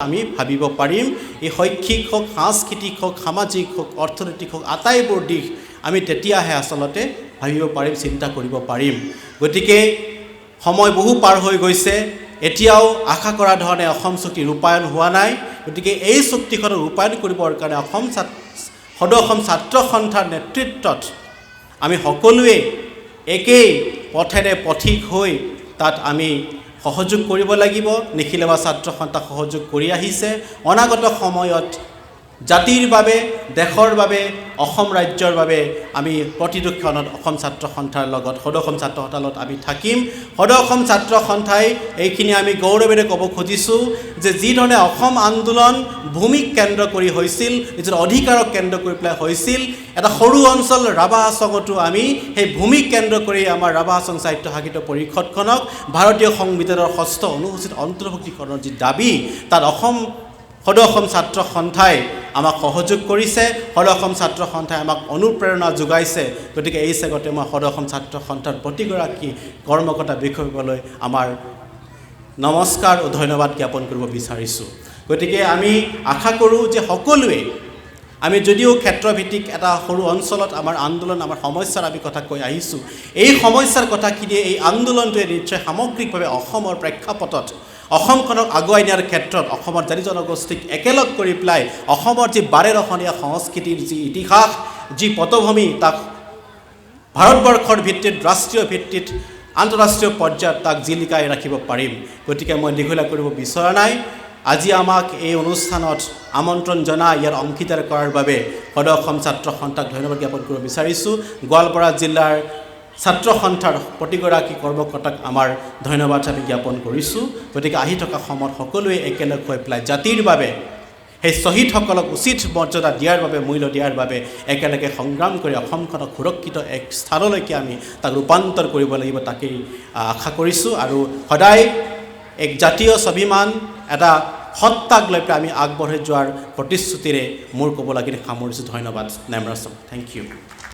আমি ভাবিব পাৰিম এই শৈক্ষিক হোক সাংস্কৃতিক হোক সামাজিক হোক অৰ্থনৈতিক হোক আটাইবোৰ দিশ আমি তেতিয়াহে আচলতে ভাবিব পাৰিম চিন্তা কৰিব পাৰিম গতিকে সময় বহু পাৰ হৈ গৈছে এতিয়াও আশা কৰা ধৰণে অসম চুক্তি ৰূপায়ণ হোৱা নাই গতিকে এই চুক্তিখন ৰূপায়ণ কৰিবৰ কাৰণে অসম ছাত্ৰ সন্থাৰ নেতৃত্বত আমি সকলোৱে একেই পথেৰে পথিক হৈ তাত আমি সহযোগ কৰিব লাগিব নিখিলেৱা ছাত্ৰ সন্থা সহযোগ কৰি আহিছে অনাগত সময়ত জাতিৰ বাবে দেশৰ বাবে অসম ৰাজ্যৰ বাবে আমি প্ৰতিটো ক্ষণত অসম ছাত্ৰ সন্থাৰ লগত সদৌ অসম ছাত্ৰ সন্থাৰ লগত আমি থাকিম সদৌ অসম ছাত্ৰ সন্থাই এইখিনি আমি গৌৰৱেৰে ক'ব খুজিছোঁ যে যি ধৰণে অসম আন্দোলন ভূমিক কেন্দ্ৰ কৰি হৈছিল নিজৰ অধিকাৰক কেন্দ্ৰ কৰি পেলাই হৈছিল এটা সৰু অঞ্চল ৰাভা হাছঙতো আমি সেই ভূমিক কেন্দ্ৰ কৰি আমাৰ ৰাভা হাছং সাহিত্য শাসিত পৰিষদখনক ভাৰতীয় সংবিধানৰ ৬ষ্ঠ অনুসূচীত অন্তৰ্ভুক্তিকৰণৰ যি দাবী তাত সদৌ অসম ছাত্ৰ সন্থাই আমাক সহযোগ কৰিছে সদৌ অসম ছাত্ৰ সন্থাই আমাক অনুপ্ৰেৰণা যোগাইছে গতিকে এই চেগতে মই সদৌ অসম ছাত্ৰ সন্থাৰ প্ৰতিগৰাকী কৰ্মকৰ্তা বিষয়সকললৈ আমাৰ নমস্কাৰ ও ধন্যবাদ জ্ঞাপন কৰিব বিচাৰিছোঁ গতিকে আমি আশা কৰোঁ যে সকলোৱে আমি যদিও ক্ষেত্ৰভিত্তিক এটা সৰু অঞ্চলত আমাৰ আন্দোলন আমাৰ সমস্যাৰ আমি কথা কৈ আহিছোঁ এই সমস্যাৰ কথাখিনিয়ে এই আন্দোলনটোৱে নিশ্চয় সামগ্ৰিকভাৱে অসমৰ প্ৰেক্ষাপটত অসমখনক আগুৱাই নিয়াৰ ক্ষেত্ৰত অসমৰ জাতি জনগোষ্ঠীক একেলগ কৰি পেলাই অসমৰ যি বাৰেৰহণীয়া সংস্কৃতিৰ যি ইতিহাস যি পটভূমি তাক ভাৰতবৰ্ষৰ ভিত্তিত ৰাষ্ট্ৰীয় ভিত্তিত আন্তঃৰাষ্ট্ৰীয় পৰ্যায়ত তাক জিলিকাই ৰাখিব পাৰিম গতিকে মই দীঘলীয়া কৰিব বিচৰা নাই আজি আমাক এই অনুষ্ঠানত আমন্ত্ৰণ জনাই ইয়াৰ অংশীদাৰ কৰাৰ বাবে সদৌ অসম ছাত্ৰ সন্থাক ধন্যবাদ জ্ঞাপন কৰিব বিচাৰিছোঁ গোৱালপাৰা জিলাৰ ছাত্ৰ সন্থাৰ প্ৰতিগৰাকী কৰ্মকৰ্তাক আমাৰ ধন্যবাদ আমি জ্ঞাপন কৰিছোঁ গতিকে আহি থকা সময়ত সকলোৱে একেলগ হৈ পেলাই জাতিৰ বাবে সেই শ্বহীদসকলক উচিত মৰ্যাদা দিয়াৰ বাবে মূল্য দিয়াৰ বাবে একেলগে সংগ্ৰাম কৰি অসমখনক সুৰক্ষিত এক স্থানলৈকে আমি তাক ৰূপান্তৰ কৰিব লাগিব তাকেই আশা কৰিছোঁ আৰু সদায় এক জাতীয় স্বাভিমান এটা সত্তাক লৈ পেলাই আমি আগবাঢ়ি যোৱাৰ প্ৰতিশ্ৰুতিৰে মোৰ ক'বলগীয়া সামৰিছোঁ ধন্যবাদ নেমৰাছক থেংক ইউ